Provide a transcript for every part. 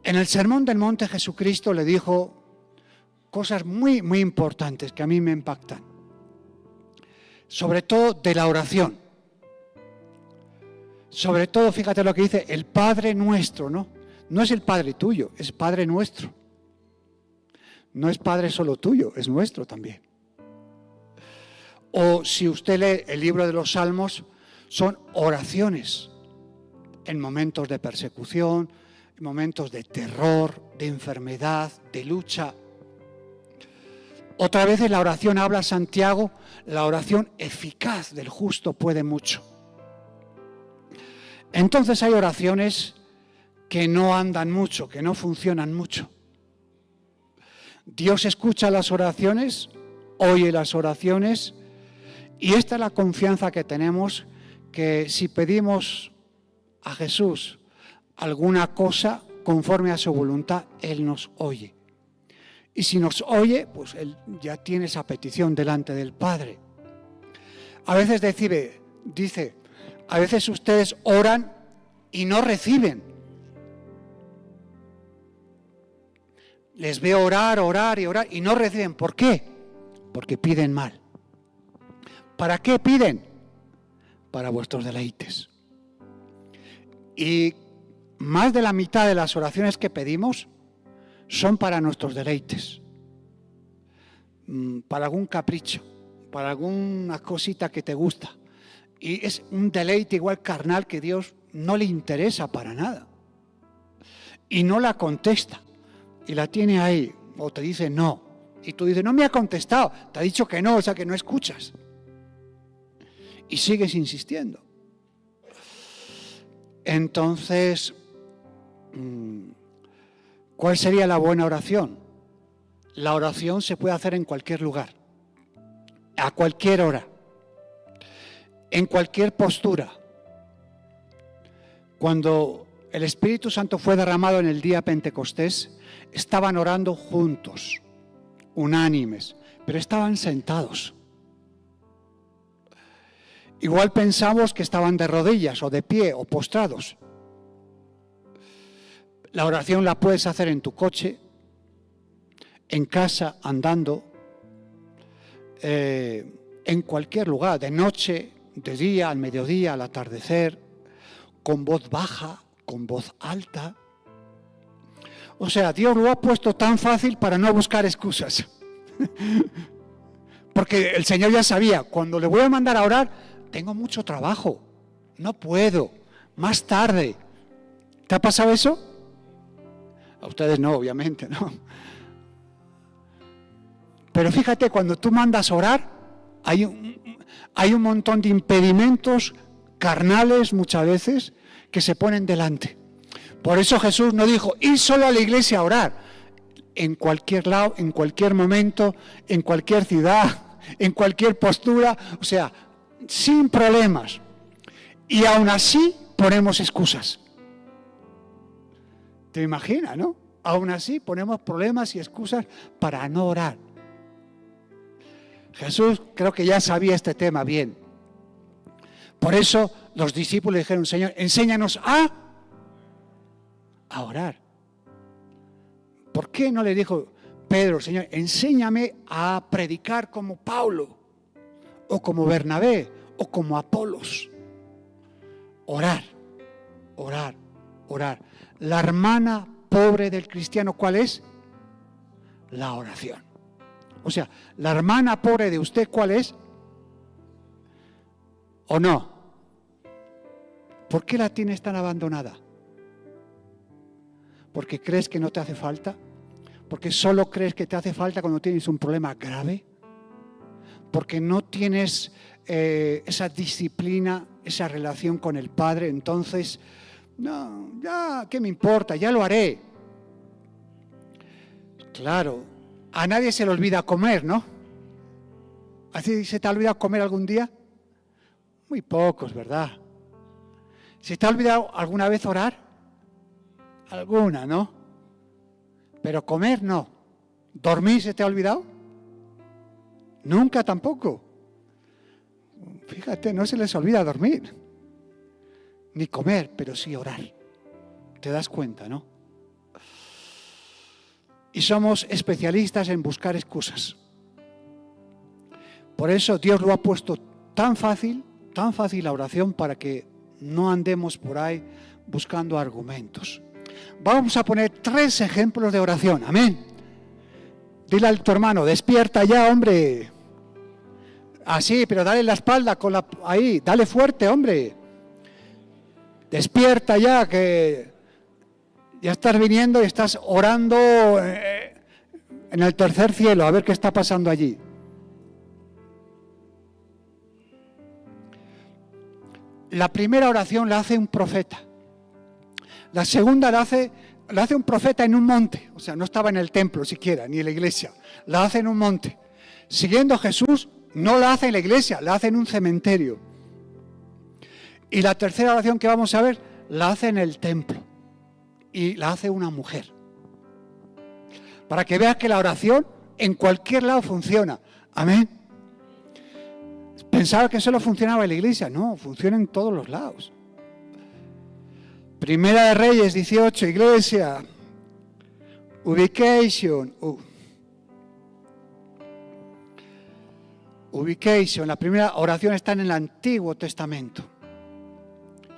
En el Sermón del Monte Jesucristo le dijo cosas muy, muy importantes que a mí me impactan. Sobre todo de la oración. Sobre todo, fíjate lo que dice, el Padre nuestro, ¿no? No es el Padre tuyo, es Padre nuestro. No es Padre solo tuyo, es nuestro también. O si usted lee el libro de los Salmos, son oraciones en momentos de persecución, en momentos de terror, de enfermedad, de lucha. Otra vez en la oración habla Santiago, la oración eficaz del justo puede mucho. Entonces hay oraciones que no andan mucho, que no funcionan mucho. Dios escucha las oraciones, oye las oraciones, y esta es la confianza que tenemos, que si pedimos a Jesús alguna cosa conforme a su voluntad, Él nos oye. Y si nos oye, pues Él ya tiene esa petición delante del Padre. A veces dice, a veces ustedes oran y no reciben. Les veo orar y no reciben. ¿Por qué? Porque piden mal. ¿Para qué piden? Para vuestros deleites. Y más de la mitad de las oraciones que pedimos son para nuestros deleites. Para algún capricho, para alguna cosita que te gusta. Y es un deleite igual carnal que Dios no le interesa para nada. Y no la contesta. Y la tiene ahí, o te dice no. Y tú dices, no me ha contestado, te ha dicho que no, o sea que no escuchas. Y sigues insistiendo. Entonces, ¿cuál sería la buena oración? La oración se puede hacer en cualquier lugar, a cualquier hora, en cualquier postura. Cuando el Espíritu Santo fue derramado en el día Pentecostés, estaban orando juntos, unánimes, pero estaban sentados. Igual pensamos que estaban de rodillas o de pie o postrados. La oración la puedes hacer en tu coche, en casa, andando, en cualquier lugar, de noche, de día, al mediodía, al atardecer, con voz baja, con voz alta. O sea, Dios lo ha puesto tan fácil para no buscar excusas. Porque el Señor ya sabía, cuando le voy a mandar a orar, tengo mucho trabajo, no puedo, más tarde. ¿Te ha pasado eso? A ustedes no, obviamente, no. Pero fíjate, cuando tú mandas a orar, hay un montón de impedimentos carnales muchas veces que se ponen delante. Por eso Jesús no dijo, ir solo a la iglesia a orar. En cualquier lado, en cualquier momento, en cualquier ciudad, en cualquier postura, o sea, sin problemas. Y aún así ponemos excusas. ¿Te imaginas, no? Aún así ponemos problemas y excusas para no orar. Jesús creo que ya sabía este tema bien. Por eso los discípulos dijeron, Señor, enséñanos a orar. ¿Por qué no le dijo Pedro, Señor, enséñame a predicar como Pablo, o como Bernabé, o como Apolos? Orar, orar, orar. La hermana pobre del cristiano, ¿cuál es? La oración. O sea, la hermana pobre de usted, ¿cuál es? ¿O no? ¿Por qué la tienes tan abandonada? ¿Porque crees que no te hace falta? ¿Porque solo crees que te hace falta cuando tienes un problema grave? ¿Porque no tienes esa disciplina, esa relación con el Padre? Entonces, no, ya, ¿qué me importa? Ya lo haré. Claro, a nadie se le olvida comer, ¿no? ¿Así se te ha olvidado comer algún día? Muy pocos, ¿verdad? ¿Se te ha olvidado alguna vez orar? Alguna, ¿no? Pero comer no. ¿Dormir se te ha olvidado? Nunca tampoco. Fíjate, no se les olvida dormir. Ni comer, pero sí orar. ¿Te das cuenta, no? y somos especialistas en buscar excusas. Por eso Dios lo ha puesto tan fácil la oración, para que no andemos por ahí buscando argumentos. Vamos a poner 3 ejemplos de oración. Amén. Dile a tu hermano, despierta ya, hombre. Así, pero dale la espalda ahí, dale fuerte, hombre. Despierta ya, que ya estás viniendo y estás orando en el tercer cielo, a ver qué está pasando allí. La primera oración la hace un profeta. La segunda la hace un profeta en un monte. O sea, no estaba en el templo siquiera, ni en la iglesia. La hace en un monte. Siguiendo a Jesús, no la hace en la iglesia, la hace en un cementerio. Y la tercera oración que vamos a ver, la hace en el templo. Y la hace una mujer. Para que veas que la oración en cualquier lado funciona. Amén. Pensaba que solo funcionaba en la iglesia. No, funciona en todos los lados. Primera de Reyes 18, iglesia. Ubication. Ubication. La primera oración está en el Antiguo Testamento.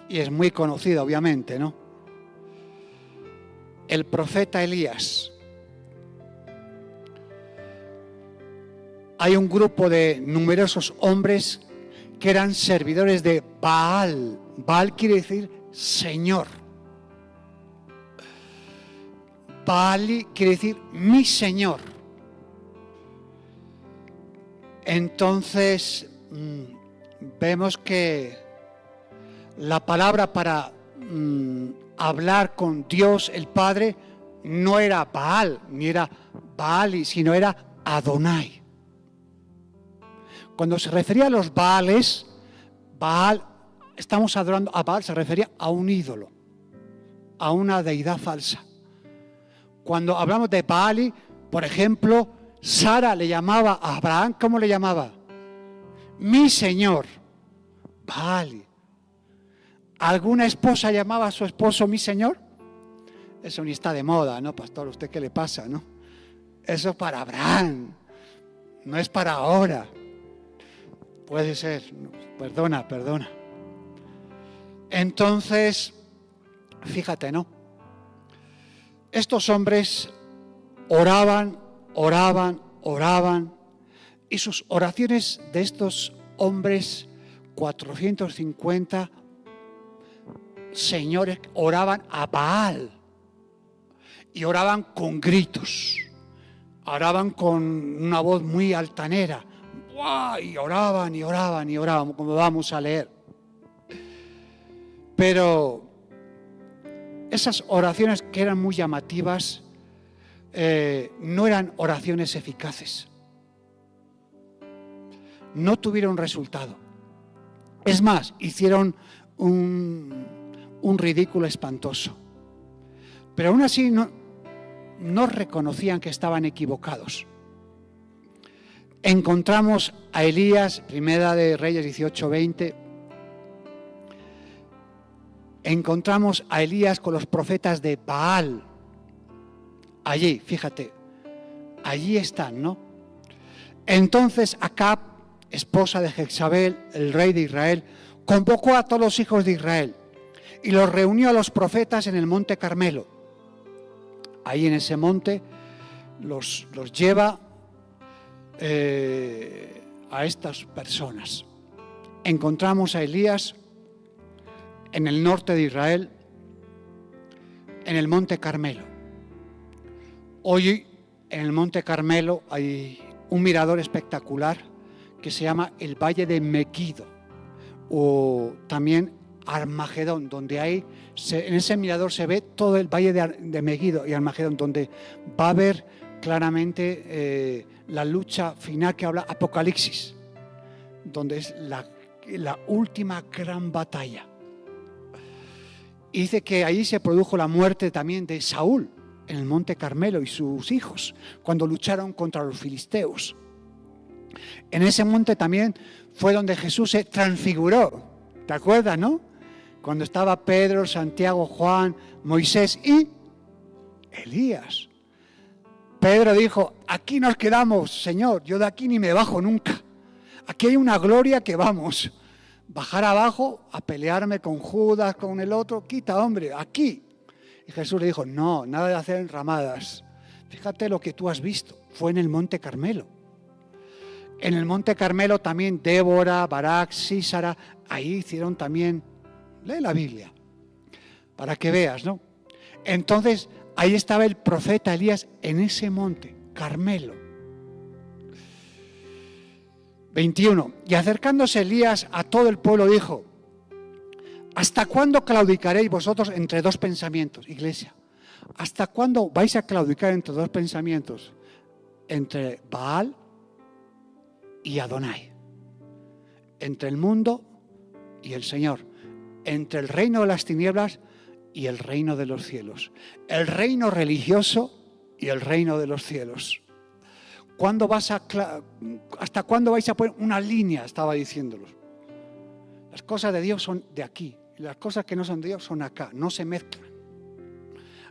Y es muy conocida, obviamente, ¿no? El profeta Elías. Hay un grupo de numerosos hombres que eran servidores de Baal. Baal quiere decir Señor. Baal quiere decir mi Señor. Entonces, vemos que la palabra para hablar con Dios el Padre no era Baal, ni era Baali, sino era Adonai. Cuando se refería a los Baales, Baal, estamos adorando a Baal, se refería a un ídolo, a una deidad falsa. Cuando hablamos de Baali, por ejemplo, Sara le llamaba a Abraham, ¿cómo le llamaba? Mi Señor, Baali. ¿Alguna esposa llamaba a su esposo mi Señor? Eso ni está de moda, ¿no, pastor? ¿Usted qué le pasa, no? Eso es para Abraham, no es para ahora. Puede ser, perdona. Entonces, fíjate, ¿no? Estos hombres oraban, y sus oraciones de estos hombres, 450 señores, oraban a Baal, y oraban con gritos, oraban con una voz muy altanera, y oraban, como vamos a leer. Pero esas oraciones que eran muy llamativas no eran oraciones eficaces. No tuvieron resultado. Es más, hicieron un ridículo espantoso. Pero aún así no reconocían que estaban equivocados. Encontramos a Elías, Primera de Reyes 18:20. Encontramos a Elías con los profetas de Baal. Allí, fíjate, allí están, ¿no? Entonces Acab, esposa de Jezabel, el rey de Israel, convocó a todos los hijos de Israel y los reunió a los profetas en el monte Carmelo. Ahí en ese monte los lleva a estas personas. Encontramos a Elías en el norte de Israel, en el monte Carmelo. Hoy en el monte Carmelo hay un mirador espectacular que se llama el Valle de Megiddo, o también Armagedón, donde en ese mirador se ve todo el Valle de Megiddo y Armagedón, donde va a haber claramente la lucha final que habla Apocalipsis, donde es la última gran batalla. Y dice que ahí se produjo la muerte también de Saúl en el monte Carmelo y sus hijos, cuando lucharon contra los filisteos. En ese monte también fue donde Jesús se transfiguró. ¿Te acuerdas, no? Cuando estaba Pedro, Santiago, Juan, Moisés y Elías. Pedro dijo, aquí nos quedamos, Señor, yo de aquí ni me bajo nunca. Aquí hay una gloria que vamos. Bajar abajo a pelearme con Judas, con el otro, quita, hombre, aquí. Y Jesús le dijo, no, nada de hacer enramadas. Fíjate lo que tú has visto, fue en el Monte Carmelo. En el Monte Carmelo también Débora, Barak, Sísara, ahí hicieron también, lee la Biblia, para que veas, ¿no? Entonces, ahí estaba el profeta Elías en ese monte, Carmelo. 21. Y acercándose Elías a todo el pueblo dijo, ¿hasta cuándo claudicaréis vosotros entre dos pensamientos, iglesia? ¿Hasta cuándo vais a claudicar entre dos pensamientos? Entre Baal y Adonai. Entre el mundo y el Señor. Entre el reino de las tinieblas y el reino de los cielos. El reino religioso y el reino de los cielos. ¿Hasta cuándo vais a poner una línea? Estaba diciéndolos. Las cosas de Dios son de aquí. Y las cosas que no son de Dios son acá. No se mezclan.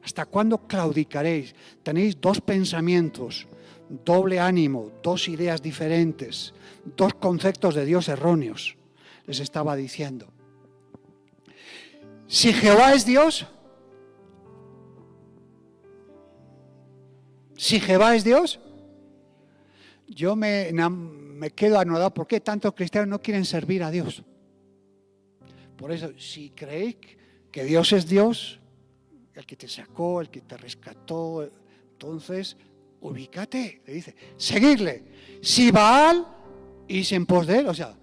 ¿Hasta cuándo claudicaréis? Tenéis dos pensamientos, doble ánimo, dos ideas diferentes, dos conceptos de Dios erróneos. Les estaba diciendo. Si Jehová es Dios, yo me quedo anodado. ¿Por qué tantos cristianos no quieren servir a Dios? Por eso, si creéis que Dios es Dios, el que te sacó, el que te rescató, entonces ubícate, le dice, seguirle. Si Baal, irse en pos de él, o sea,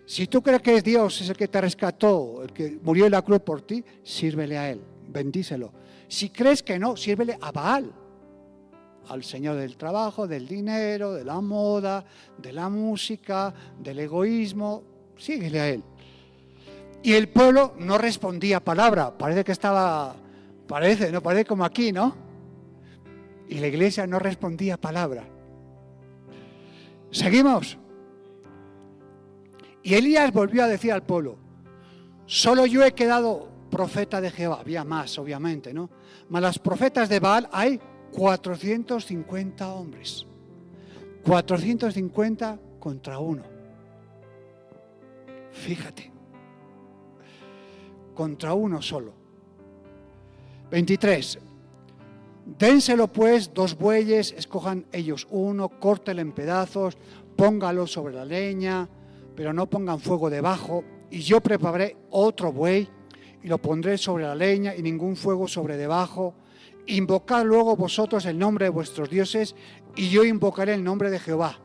si tú crees que es Dios, es el que te rescató, el que murió en la cruz por ti, sírvele a él, bendícelo. Si crees que no, sírvele a Baal, al Señor del trabajo, del dinero, de la moda, de la música, del egoísmo, síguele a él. Y el pueblo no respondía palabra, parece como aquí, ¿no? Y la iglesia no respondía palabra. Seguimos. Y Elías volvió a decir al pueblo, solo yo he quedado profeta de Jehová. Había más, obviamente, ¿no? Mas los profetas de Baal hay 450 hombres. 450 contra uno. Fíjate. Contra uno solo. 23. Dénselo pues 2 bueyes, escojan ellos uno, córtelo en pedazos, póngalo sobre la leña, pero no pongan fuego debajo, y yo prepararé otro buey y lo pondré sobre la leña y ningún fuego sobre debajo. Invocad luego vosotros el nombre de vuestros dioses y yo invocaré el nombre de Jehová.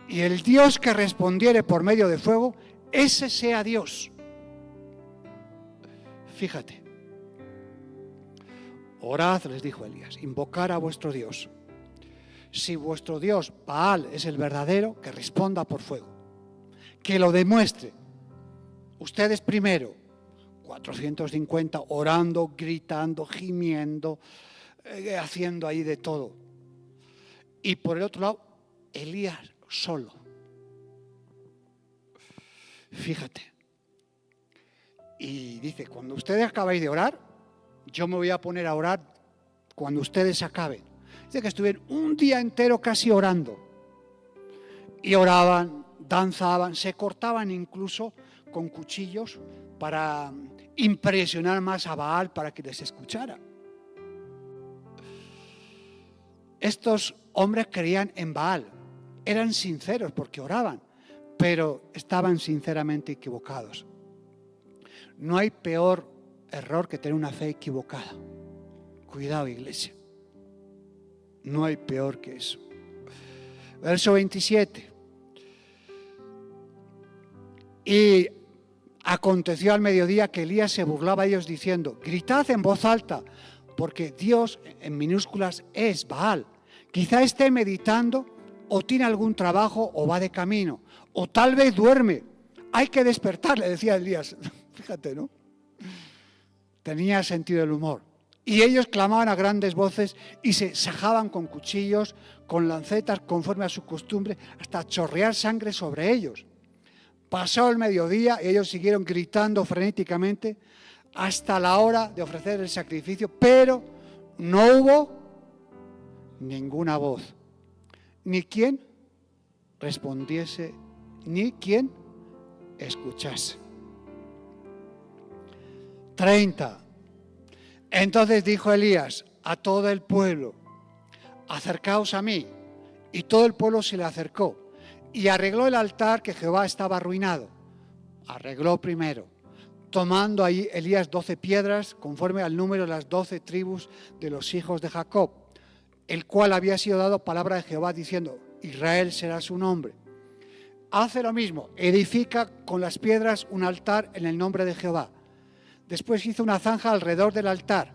Y el Dios que respondiere por medio de fuego, ese sea Dios. Fíjate. Orad, les dijo Elías, invocar a vuestro Dios. Si vuestro Dios, Baal, es el verdadero, que responda por fuego. Que lo demuestre. Ustedes primero, 450, orando, gritando, gimiendo, haciendo ahí de todo. Y por el otro lado, Elías solo. Fíjate. Y dice, cuando ustedes acabáis de orar, yo me voy a poner a orar cuando ustedes acaben. Dice que estuvieron un día entero casi orando. Y oraban, danzaban, se cortaban incluso con cuchillos para impresionar más a Baal para que les escuchara. Estos hombres creían en Baal, eran sinceros porque oraban, pero estaban sinceramente equivocados. No hay peor error que tener una fe equivocada. Cuidado, iglesia. No hay peor que eso. Verso 27. Y aconteció al mediodía que Elías se burlaba de ellos diciendo, gritad en voz alta, porque Dios, en minúsculas, es Baal. Quizá esté meditando o tiene algún trabajo o va de camino, o tal vez duerme. Hay que despertarle, decía Elías. Fíjate, ¿no? Tenía sentido del humor. Y ellos clamaban a grandes voces y se sajaban con cuchillos, con lancetas, conforme a su costumbre, hasta chorrear sangre sobre ellos. Pasó el mediodía y ellos siguieron gritando frenéticamente hasta la hora de ofrecer el sacrificio, pero no hubo ninguna voz, ni quien respondiese, ni quien escuchase. 30. Entonces dijo Elías a todo el pueblo: acercaos a mí. Y todo el pueblo se le acercó y arregló el altar que Jehová estaba arruinado. Arregló primero, tomando ahí Elías 12 piedras, conforme al número de las 12 tribus de los hijos de Jacob, el cual había sido dado palabra de Jehová diciendo: Israel será su nombre. Hace lo mismo, edifica con las piedras un altar en el nombre de Jehová. Después hizo una zanja alrededor del altar,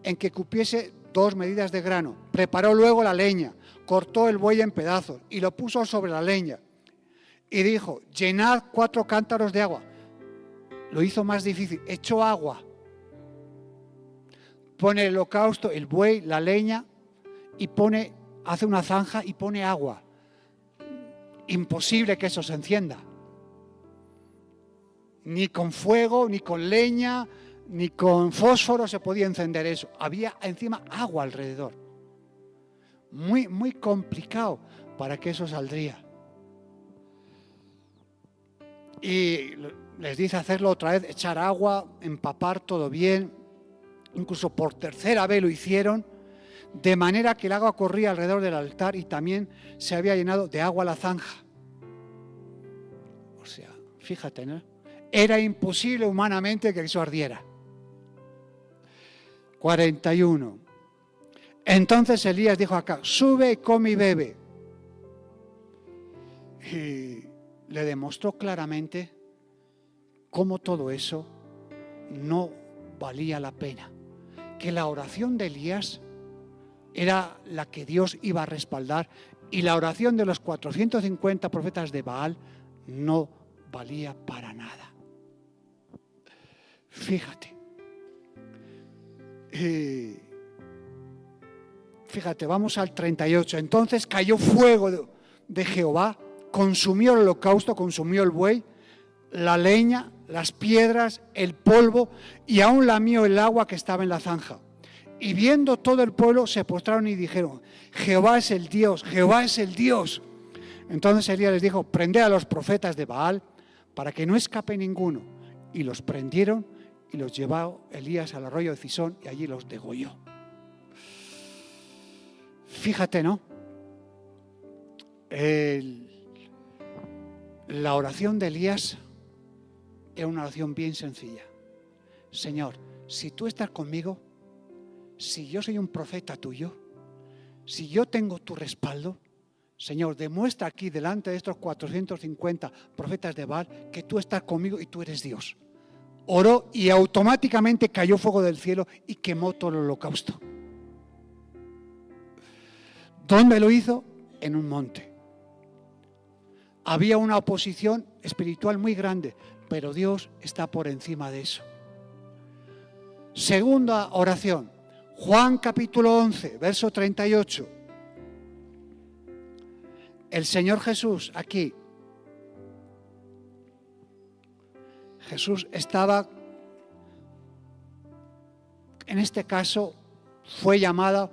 en que cupiese 2 medidas de grano. Preparó luego la leña, cortó el buey en pedazos y lo puso sobre la leña. Y dijo: llenad 4 cántaros de agua. Lo hizo más difícil, echó agua. Pone el holocausto, el buey, la leña, y hace una zanja y pone agua. Imposible que eso se encienda. Ni con fuego, ni con leña, ni con fósforo se podía encender eso. Había encima agua alrededor. Muy, muy complicado para que eso saldría. Y les dice hacerlo otra vez, echar agua, empapar todo bien. Incluso por tercera vez lo hicieron, de manera que el agua corría alrededor del altar y también se había llenado de agua la zanja. O sea, fíjate, ¿no? Era imposible humanamente que eso ardiera. 41. Entonces Elías dijo acá: sube, come y bebe. Y le demostró claramente cómo todo eso no valía la pena. Que la oración de Elías era la que Dios iba a respaldar y la oración de los 450 profetas de Baal no valía para nada. Fíjate. Fíjate, vamos al 38. Entonces cayó fuego de Jehová, consumió el holocausto, consumió el buey, la leña, las piedras, el polvo y aún lamió el agua que estaba en la zanja. Y viendo todo el pueblo se postraron y dijeron: Jehová es el Dios, Jehová es el Dios. Entonces Elías les dijo: prended a los profetas de Baal para que no escape ninguno. Y los prendieron y los llevó Elías al arroyo de Cisón y allí los degolló. Fíjate, ¿no? La oración de Elías era una oración bien sencilla. Señor, si tú estás conmigo, si yo soy un profeta tuyo, si yo tengo tu respaldo, Señor, demuestra aquí delante de estos 450 profetas de Baal que tú estás conmigo y tú eres Dios. Oró y automáticamente cayó fuego del cielo y quemó todo el holocausto. ¿Dónde lo hizo? En un monte. Había una oposición espiritual muy grande, pero Dios está por encima de eso. Segunda oración, Juan capítulo 11, verso 38. El Señor Jesús aquí, Jesús estaba, en este caso, fue llamada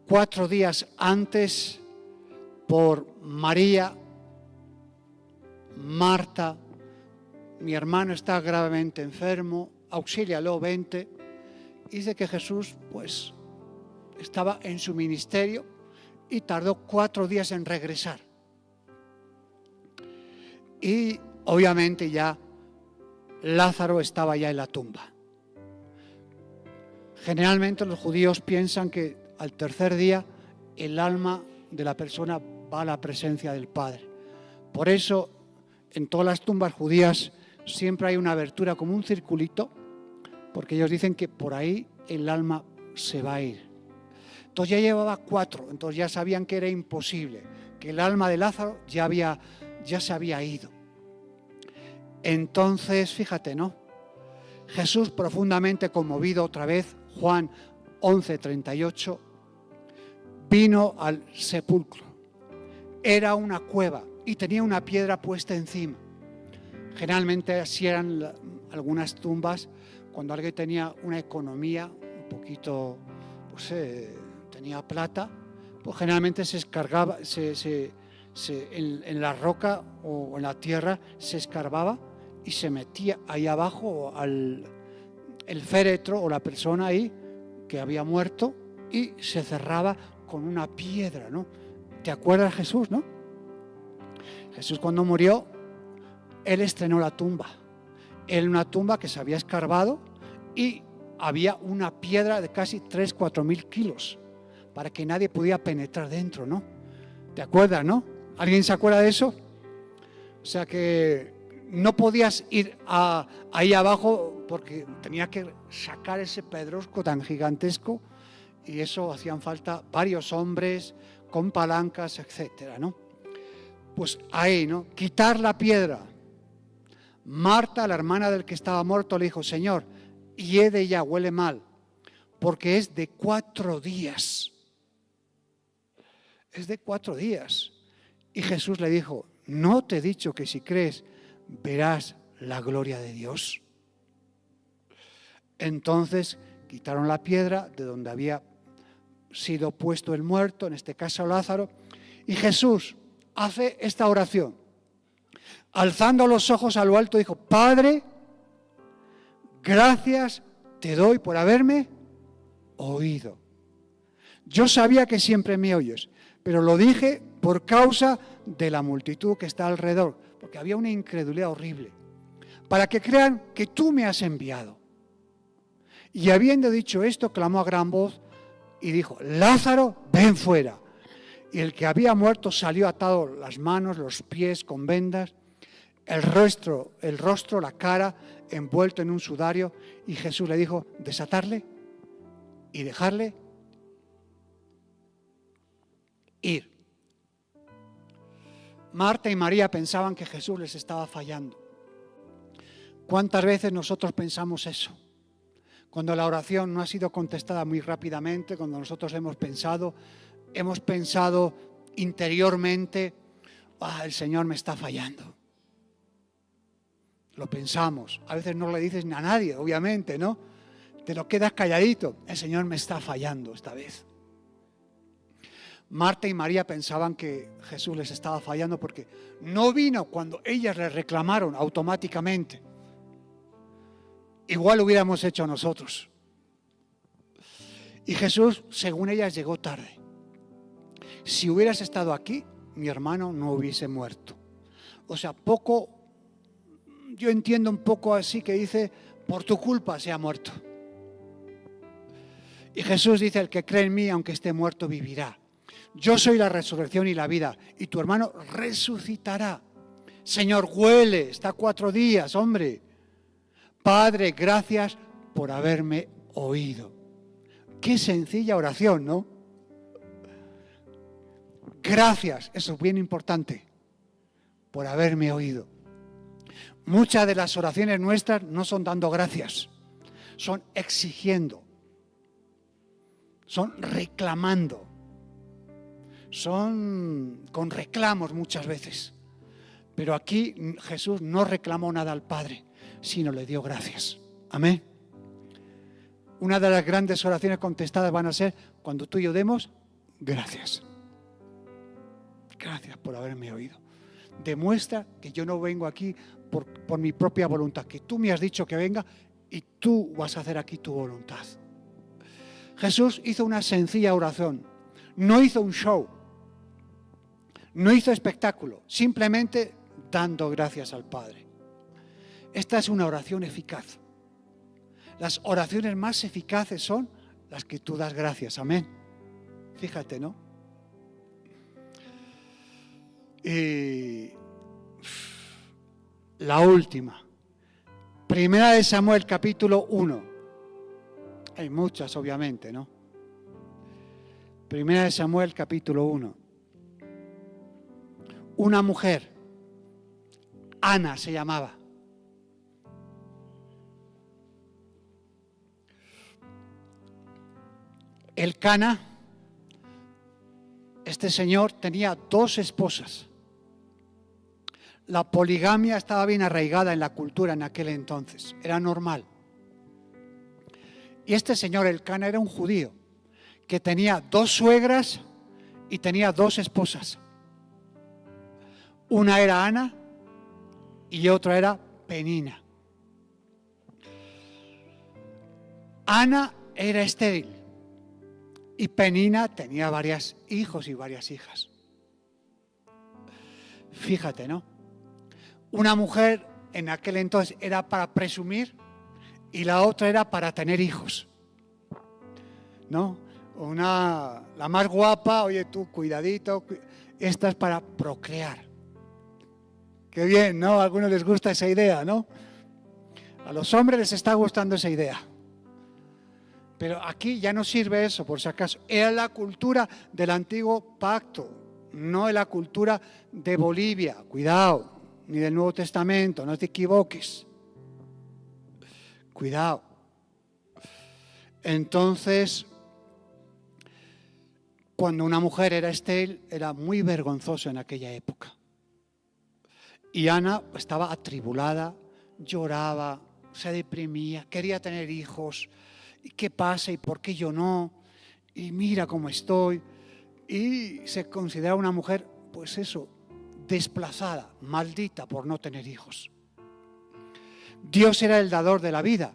4 días antes por María: Marta, mi hermano está gravemente enfermo, auxílialo, vente. Dice que Jesús pues estaba en su ministerio y tardó 4 días en regresar. Y obviamente ya Lázaro estaba ya en la tumba. Generalmente los judíos piensan que al tercer día el alma de la persona va a la presencia del Padre. Por eso en todas las tumbas judías siempre hay una abertura como un circulito, porque ellos dicen que por ahí el alma se va a ir. Entonces ya llevaba 4, entonces ya sabían que era imposible, que el alma de Lázaro ya se había ido. Entonces, fíjate, ¿no? Jesús, profundamente conmovido otra vez, Juan 11:38, vino al sepulcro. Era una cueva y tenía una piedra puesta encima. Generalmente así eran algunas tumbas cuando alguien tenía una economía un poquito, pues tenía plata, pues generalmente se escargaba, en la roca o en la tierra se escarbaba y se metía ahí abajo el féretro o la persona ahí que había muerto y se cerraba con una piedra, ¿no? ¿Te acuerdas, Jesús, no? Jesús cuando murió, Él estrenó la tumba. Era una tumba que se había escarbado y había una piedra de casi 3-4 mil kilos para que nadie pudiera penetrar dentro, ¿no? ¿Te acuerdas, no? ¿Alguien se acuerda de eso? O sea que no podías ir ahí abajo porque tenía que sacar ese pedrusco tan gigantesco y eso hacían falta varios hombres con palancas, etcétera, ¿no? Pues ahí, ¿no? Quitar la piedra. Marta, la hermana del que estaba muerto, le dijo: Señor, hiede ya, huele mal, porque es de 4 días. Es de 4 días. Y Jesús le dijo: ¿no te he dicho que si crees verás la gloria de Dios? Entonces quitaron la piedra de donde había sido puesto el muerto, en este caso Lázaro, y Jesús hace esta oración. Alzando los ojos a lo alto dijo: Padre, gracias te doy por haberme oído. Yo sabía que siempre me oyes, pero lo dije por causa de la multitud que está alrededor, porque había una incredulidad horrible, para que crean que tú me has enviado. Y habiendo dicho esto, clamó a gran voz y dijo: Lázaro, ven fuera. Y el que había muerto salió atado las manos, los pies con vendas, el rostro, la cara envuelto en un sudario, y Jesús le dijo: desatarle y dejarle ir. Marta y María pensaban que Jesús les estaba fallando. ¿Cuántas veces nosotros pensamos eso? Cuando la oración no ha sido contestada muy rápidamente, cuando nosotros hemos pensado interiormente: el Señor me está fallando. Lo pensamos. A veces no le dices ni a nadie, obviamente, ¿no? Te lo quedas calladito. El Señor me está fallando esta vez. Marta y María pensaban que Jesús les estaba fallando porque no vino cuando ellas le reclamaron automáticamente. Igual lo hubiéramos hecho nosotros. Y Jesús, según ellas, llegó tarde. Si hubieras estado aquí, mi hermano no hubiese muerto. O sea, yo entiendo un poco así que dice: por tu culpa se ha muerto. Y Jesús dice: el que cree en mí, aunque esté muerto, vivirá. Yo soy la resurrección y la vida, y tu hermano resucitará. Señor, huele, está 4 días, hombre. Padre, gracias por haberme oído. Qué sencilla oración, ¿no? Gracias, eso es bien importante, por haberme oído. Muchas de las oraciones nuestras no son dando gracias, son exigiendo, son reclamando, son con reclamos muchas veces. Pero aquí Jesús no reclamó nada al Padre, sino le dio gracias. Amén. Una de las grandes oraciones contestadas van a ser cuando tú y yo demos gracias. Gracias por haberme oído. Demuestra que yo no vengo aquí por mi propia voluntad, que tú me has dicho que venga y tú vas a hacer aquí tu voluntad. Jesús hizo una sencilla oración, no hizo un show, no hizo espectáculo, simplemente dando gracias al Padre. Esta es una oración eficaz. Las oraciones más eficaces son las que tú das gracias. Amén. Fíjate, ¿no? Y la última, Primera de Samuel, capítulo 1. Hay muchas, obviamente, ¿no? Primera de Samuel, capítulo 1. Una mujer, Ana se llamaba. Elcana, este señor tenía 2 esposas. La poligamia estaba bien arraigada en la cultura en aquel entonces, era normal. Y este señor Elcana era un judío que tenía 2 suegras y tenía 2 esposas. Una era Ana y otra era Penina. Ana era estéril y Penina tenía varios hijos y varias hijas. Fíjate, ¿no? Una mujer en aquel entonces era para presumir y la otra era para tener hijos, ¿no? La más guapa, oye tú, cuidadito, esta es para procrear. Qué bien, ¿no? A algunos les gusta esa idea, ¿no? A los hombres les está gustando esa idea. Pero aquí ya no sirve eso, por si acaso. Era la cultura del antiguo pacto, no es la cultura de Bolivia. Cuidado, ni del Nuevo Testamento, no te equivoques. Cuidado. Entonces, cuando una mujer era estéril, era muy vergonzoso en aquella época. Y Ana estaba atribulada, lloraba, se deprimía, quería tener hijos. ¿Y qué pasa? ¿Y por qué yo no? Y mira cómo estoy. Y se considera una mujer, pues eso, desplazada, maldita por no tener hijos. Dios era el dador de la vida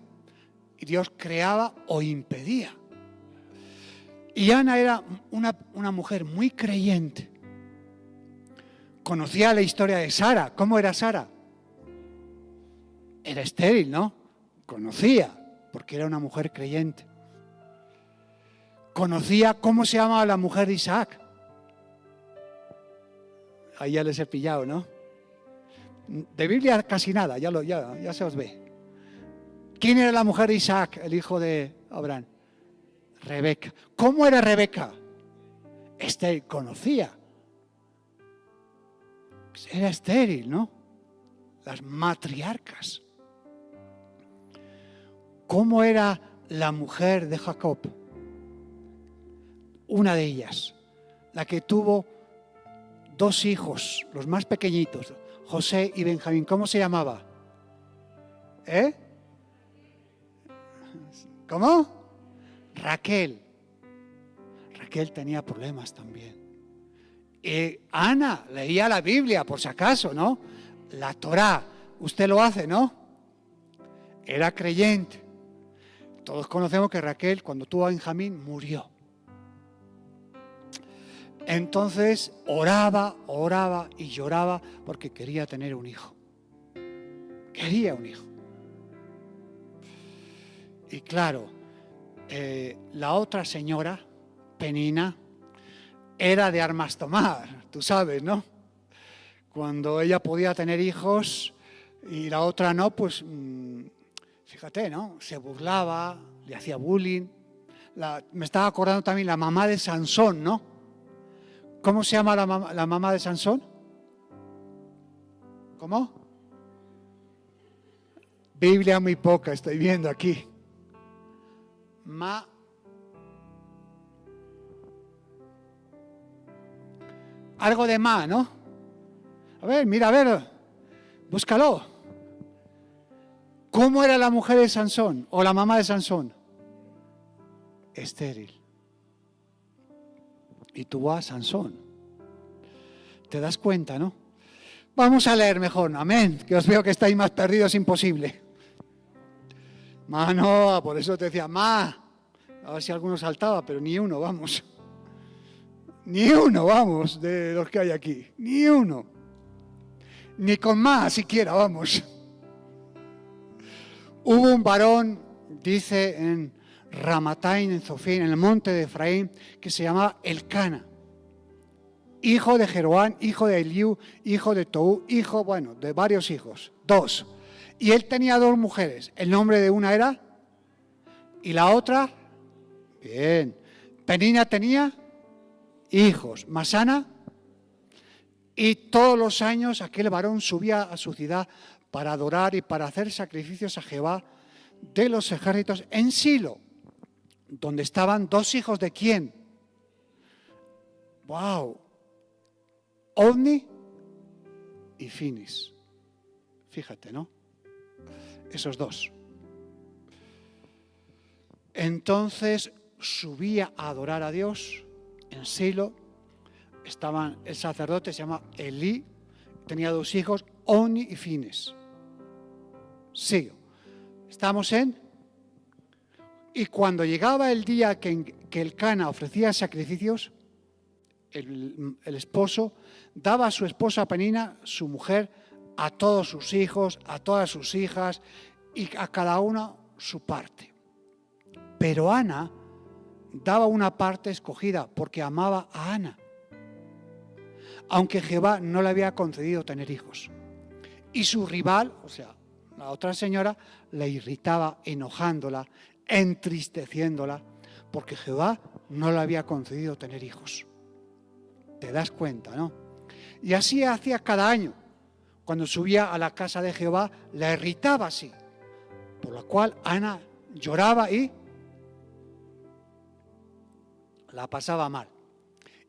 y Dios creaba o impedía. Y Ana era una mujer muy creyente. Conocía la historia de Sara. ¿Cómo era Sara? Era estéril, ¿no? Conocía, porque era una mujer creyente. Conocía cómo se llamaba la mujer de Isaac. Ahí ya les he pillado, ¿no? De Biblia casi nada, ya se os ve. ¿Quién era la mujer de Isaac, el hijo de Abraham? Rebeca. ¿Cómo era Rebeca? Estéril, conocía. Pues era estéril, ¿no? Las matriarcas. ¿Cómo era la mujer de Jacob? Una de ellas, la que tuvo 2 hijos, los más pequeñitos, José y Benjamín. ¿Cómo se llamaba? ¿Cómo? Raquel. Raquel tenía problemas también. Ana leía la Biblia, por si acaso, ¿no? La Torá. Usted lo hace, ¿no? Era creyente. Todos conocemos que Raquel, cuando tuvo a Benjamín, murió. Entonces oraba y lloraba porque quería tener un hijo. Quería un hijo. Y claro, la otra señora, Penina, era de armas tomar, tú sabes, ¿no? Cuando ella podía tener hijos y la otra no, pues fíjate, ¿no? Se burlaba, le hacía bullying. Me estaba acordando también la mamá de Sansón, ¿no? ¿Cómo se llama la mamá de Sansón? ¿Cómo? Biblia muy poca, estoy viendo aquí. Algo de ¿no? A ver, búscalo. ¿Cómo era la mujer de Sansón o la mamá de Sansón? Estéril. Y tuvo a Sansón. ¿Te das cuenta, no? Vamos a leer mejor, amén, que os veo que estáis más perdidos, imposible. No, por eso te decía, a ver si alguno saltaba, pero ni uno, vamos. Ni uno, vamos, de los que hay aquí, ni uno. Ni con siquiera, vamos. Hubo un varón, dice en Ramataim, en Zofim, en el monte de Efraín, que se llamaba Elcana, hijo de Jeroán, hijo de Eliú, hijo de Tou, hijo, de varios hijos, 2. Y él tenía 2 mujeres. El nombre de una era, y la otra, bien. Penina tenía hijos, Masana, y todos los años aquel varón subía a su ciudad para adorar y para hacer sacrificios a Jehová de los ejércitos en Silo, donde estaban 2 hijos de quién. ¡Wow! Ovni y Finis. Fíjate, ¿no? Esos 2. Entonces, subía a adorar a Dios en Silo. El sacerdote se llama Elí, tenía 2 hijos, Oni y Fines. Sigo. Estamos en... Y cuando llegaba el día que el Cana ofrecía sacrificios, el esposo daba a su esposa Penina, su mujer, a todos sus hijos, a todas sus hijas y a cada una su parte. Pero Ana daba una parte escogida porque amaba a Ana, aunque Jehová no le había concedido tener hijos. Y su rival, o sea, la otra señora, le irritaba, enojándola, entristeciéndola, porque Jehová no le había concedido tener hijos. ¿Te das cuenta, no? Y así hacía cada año. Cuando subía a la casa de Jehová, la irritaba así, por lo cual Ana lloraba y la pasaba mal.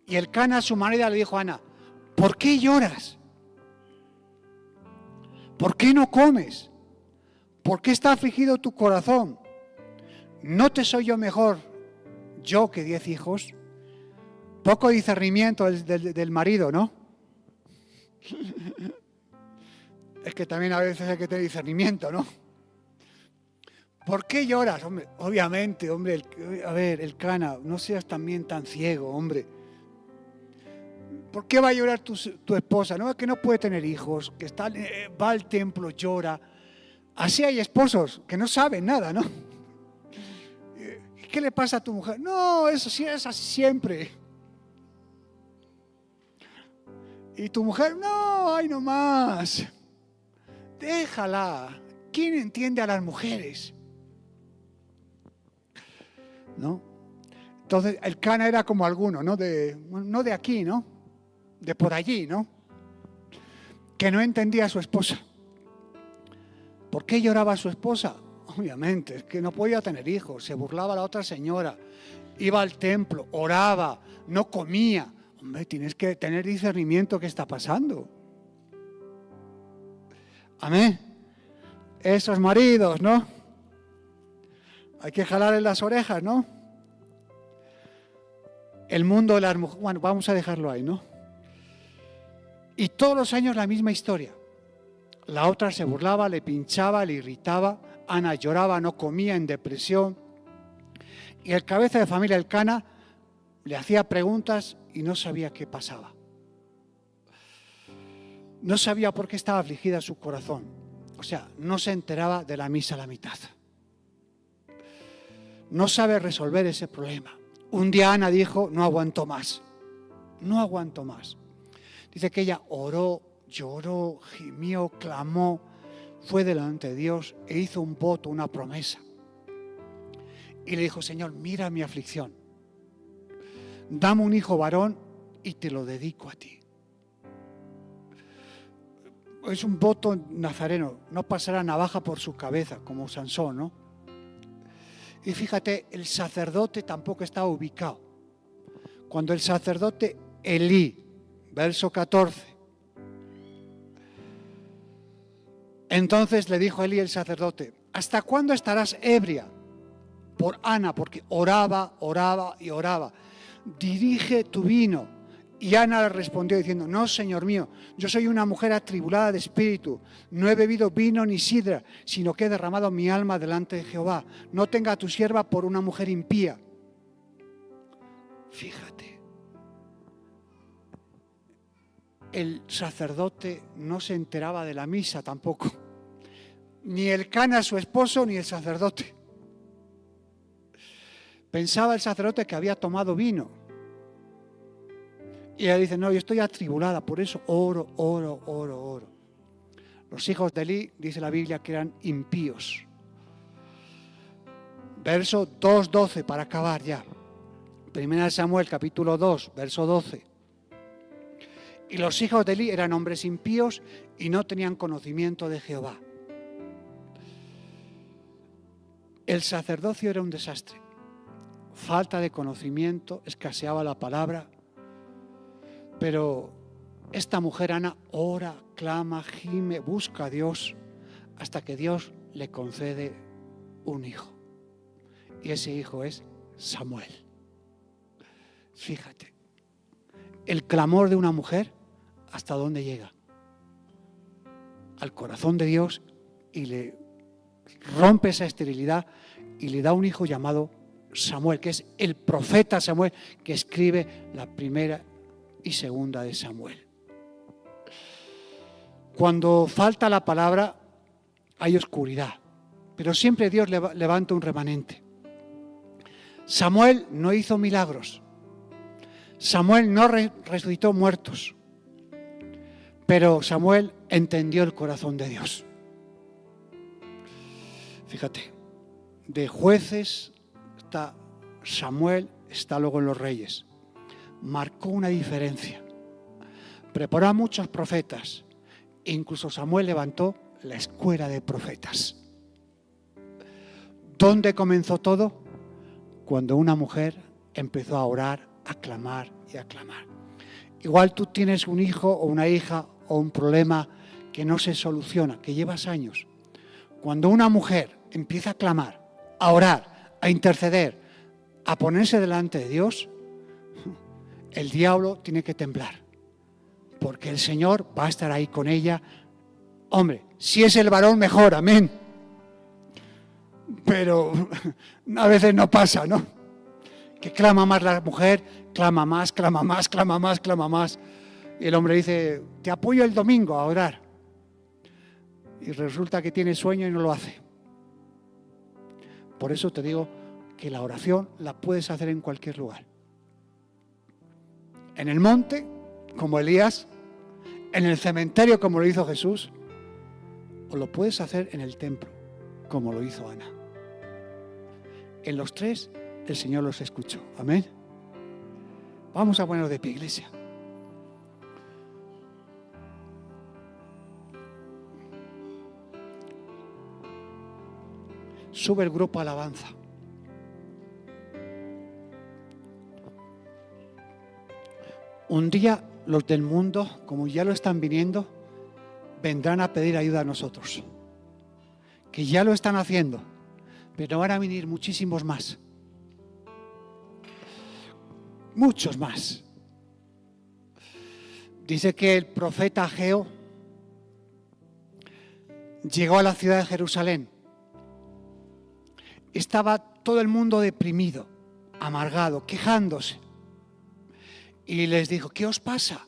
Y el Cana, su marido, le dijo a Ana: ¿por qué lloras? ¿Por qué no comes? ¿Por qué está afligido tu corazón? ¿No te soy yo mejor, yo, que 10 hijos? Poco discernimiento del marido, ¿no? Es que también a veces hay que tener discernimiento, ¿no? ¿Por qué lloras? Hombre, obviamente, hombre, el Cana, no seas también tan ciego, hombre. ¿Por qué va a llorar tu esposa? No, es que no puede tener hijos, que va al templo, llora. Así hay esposos que no saben nada, ¿no? ¿Qué le pasa a tu mujer? No, eso sí es así siempre. Y tu mujer, no, ay, no más. Déjala. ¿Quién entiende a las mujeres? ¿No? Entonces, el Cana era como alguno, ¿no? No de aquí, ¿no? De por allí, ¿no? Que no entendía a su esposa. ¿Por qué lloraba a su esposa? Obviamente, es que no podía tener hijos. Se burlaba a la otra señora. Iba al templo, oraba, no comía. Hombre, tienes que tener discernimiento. ¿Qué está pasando? Amén. Esos maridos, ¿no? Hay que jalarle las orejas, ¿no? El mundo de las mujeres. Bueno, vamos a dejarlo ahí, ¿no? Y todos los años la misma historia. La otra se burlaba, le pinchaba, le irritaba. Ana lloraba, no comía, en depresión. Y el cabeza de familia, el Cana, le hacía preguntas y no sabía qué pasaba. No sabía por qué estaba afligida su corazón. O sea, no se enteraba de la misa a la mitad. No sabe resolver ese problema. Un día Ana dijo: no aguanto más. No aguanto más. Dice que ella oró, lloró, gimió, clamó, fue delante de Dios e hizo un voto, una promesa. Y le dijo: Señor, mira mi aflicción. Dame un hijo varón y te lo dedico a ti. Es un voto nazareno, no pasará navaja por su cabeza como Sansón, ¿no? Y fíjate, el sacerdote tampoco estaba ubicado. Cuando el sacerdote Elí, verso 14, entonces le dijo a Elí el sacerdote: ¿hasta cuándo estarás ebria? Por Ana, porque oraba, oraba y oraba. Dirige tu vino. Y Ana le respondió diciendo: no, Señor mío, yo soy una mujer atribulada de espíritu. No he bebido vino ni sidra, sino que he derramado mi alma delante de Jehová. No tenga a tu sierva por una mujer impía. Fíjate, el sacerdote no se enteraba de la misa tampoco. Ni el Cana, su esposo, ni el sacerdote. Pensaba el sacerdote que había tomado vino. Y ella dice: no, yo estoy atribulada, por eso oro, oro, oro, oro. Los hijos de Elí, dice la Biblia, que eran impíos. Verso 2:12, para acabar ya. Primera de Samuel, capítulo 2, verso 12. Y los hijos de Elí eran hombres impíos y no tenían conocimiento de Jehová. El sacerdocio era un desastre. Falta de conocimiento, escaseaba la palabra. Pero esta mujer, Ana, ora, clama, gime, busca a Dios hasta que Dios le concede un hijo. Y ese hijo es Samuel. Fíjate, el clamor de una mujer, ¿hasta dónde llega? Al corazón de Dios, y le rompe esa esterilidad y le da un hijo llamado Samuel, que es el profeta Samuel, que escribe la primera y segunda de Samuel. Cuando falta la palabra hay oscuridad, pero siempre Dios levanta un remanente. Samuel no hizo milagros, Samuel no resucitó muertos, pero Samuel entendió el corazón de Dios. Fíjate, de jueces está Samuel, está luego en los reyes. Marcó una diferencia. Preparó a muchos profetas. Incluso Samuel levantó la escuela de profetas. ¿Dónde comenzó todo? Cuando una mujer empezó a orar, a clamar y a clamar. Igual tú tienes un hijo o una hija o un problema que no se soluciona, que llevas años. Cuando una mujer empieza a clamar, a orar, a interceder, a ponerse delante de Dios, el diablo tiene que temblar, porque el Señor va a estar ahí con ella. Hombre, si es el varón, mejor, amén. Pero a veces no pasa, ¿no? Que clama más la mujer, clama más, clama más, clama más, clama más. Y el hombre dice, te apoyo el domingo a orar. Y resulta que tiene sueño y no lo hace. Por eso te digo que la oración la puedes hacer en cualquier lugar. En el monte, como Elías, en el cementerio, como lo hizo Jesús, o lo puedes hacer en el templo, como lo hizo Ana. En los tres, el Señor los escuchó. Amén. Vamos a ponernos de pie, iglesia. Sube el grupo alabanza. Un día los del mundo, como ya lo están viniendo, vendrán a pedir ayuda a nosotros. Que ya lo están haciendo, pero van a venir muchísimos más. Muchos más. Dice que el profeta Ageo llegó a la ciudad de Jerusalén. Estaba todo el mundo deprimido, amargado, quejándose. Y les dijo, ¿qué os pasa?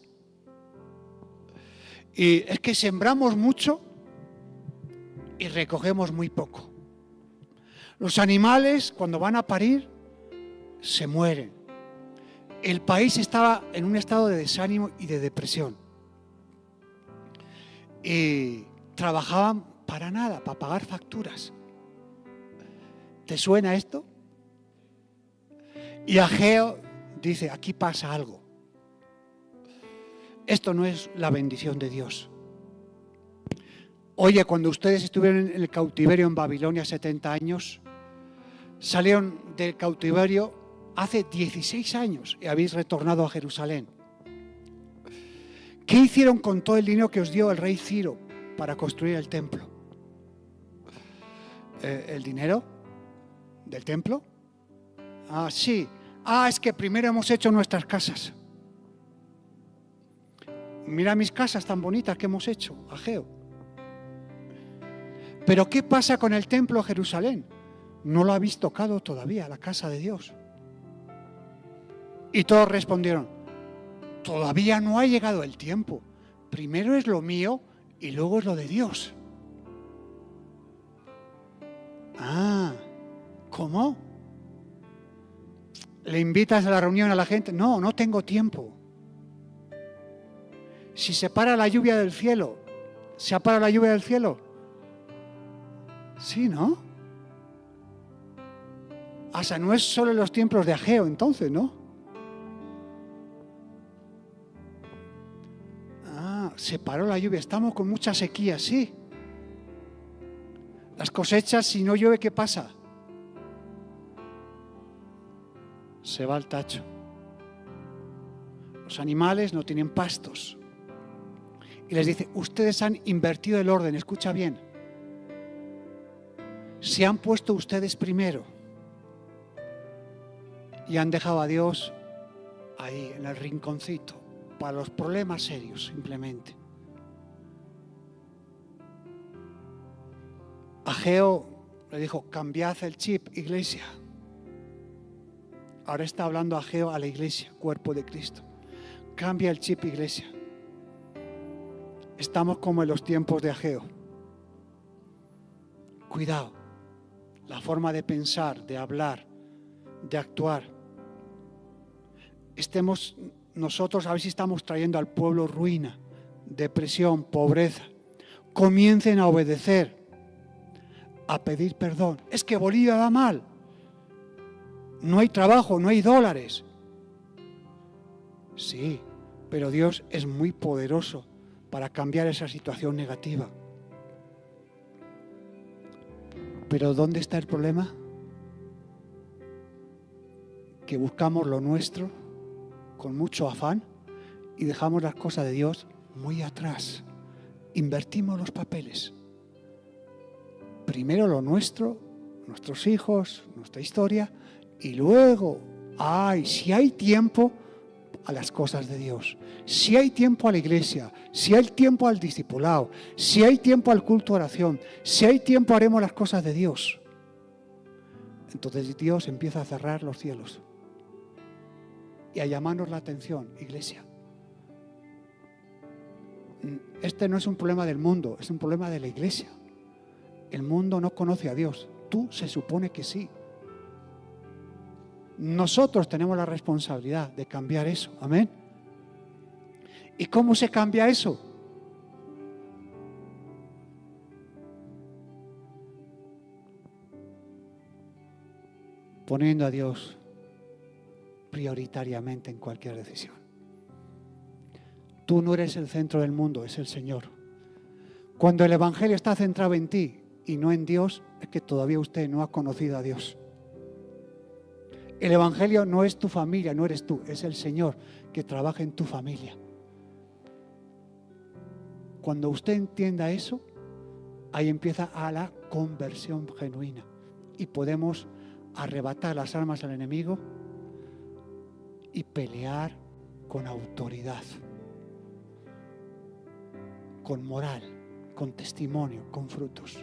Y es que sembramos mucho y recogemos muy poco. Los animales, cuando van a parir, se mueren. El país estaba en un estado de desánimo y de depresión. Y trabajaban para nada, para pagar facturas. ¿Te suena esto? Y Ageo dice, aquí pasa algo. Esto no es la bendición de Dios. Oye, cuando ustedes estuvieron en el cautiverio en Babilonia 70 años, salieron del cautiverio hace 16 años y habéis retornado a Jerusalén. ¿Qué hicieron con todo el dinero que os dio el rey Ciro para construir el templo? ¿El dinero del templo? Ah, sí. Ah, es que primero hemos hecho nuestras casas. Mira mis casas tan bonitas que hemos hecho, Ageo. Pero ¿qué pasa con el templo de Jerusalén? No lo habéis tocado todavía, la casa de Dios. Y todos respondieron, todavía no ha llegado el tiempo. Primero es lo mío y luego es lo de Dios. Ah, ¿cómo? ¿Le invitas a la reunión a la gente? No, no tengo tiempo. Si se para la lluvia del cielo, ¿se ha parado la lluvia del cielo? Sí, ¿no? O sea, no es solo en los tiempos de Ageo entonces, ¿no? Ah, se paró la lluvia, estamos con mucha sequía, sí. Las cosechas, si no llueve, ¿qué pasa? Se va al tacho. Los animales no tienen pastos. Y les dice, ustedes han invertido el orden, escucha bien. Se han puesto ustedes primero. y han dejado a Dios ahí en el rinconcito para los problemas serios simplemente. Ageo le dijo: cambiad el chip, iglesia. Ahora está hablando Ageo a la iglesia, cuerpo de Cristo. Cambia el chip, iglesia. Estamos como en los tiempos de Ageo. Cuidado, la forma de pensar, de hablar, de actuar. Estemos nosotros, a ver si estamos trayendo al pueblo ruina, depresión, pobreza. Comiencen a obedecer, a pedir perdón. Es que Bolivia va mal. No hay trabajo, no hay dólares. Sí, pero Dios es muy poderoso para cambiar esa situación negativa. Pero ¿dónde está el problema? Que buscamos lo nuestro con mucho afán y dejamos las cosas de Dios muy atrás. Invertimos los papeles. Primero lo nuestro, nuestros hijos, nuestra historia, y luego, si hay tiempo, a las cosas de Dios. Si hay tiempo a la iglesia, si hay tiempo al discipulado, si hay tiempo al culto de oración, si hay tiempo haremos las cosas de Dios. Entonces Dios empieza a cerrar los cielos y a llamarnos la atención, iglesia. Este no es un problema del mundo, es un problema de la iglesia. El mundo no conoce a Dios. Tú se supone que sí. Nosotros tenemos la responsabilidad de cambiar eso. Amén. ¿Y cómo se cambia eso? Poniendo a Dios prioritariamente en cualquier decisión. Tú no eres el centro del mundo, es el Señor. Cuando el Evangelio está centrado en ti y no en Dios, es que todavía usted no ha conocido a Dios. El Evangelio no es tu familia, no eres tú, es el Señor que trabaja en tu familia. Cuando usted entienda eso, ahí empieza a la conversión genuina y podemos arrebatar las armas al enemigo y pelear con autoridad, con moral, con testimonio, con frutos.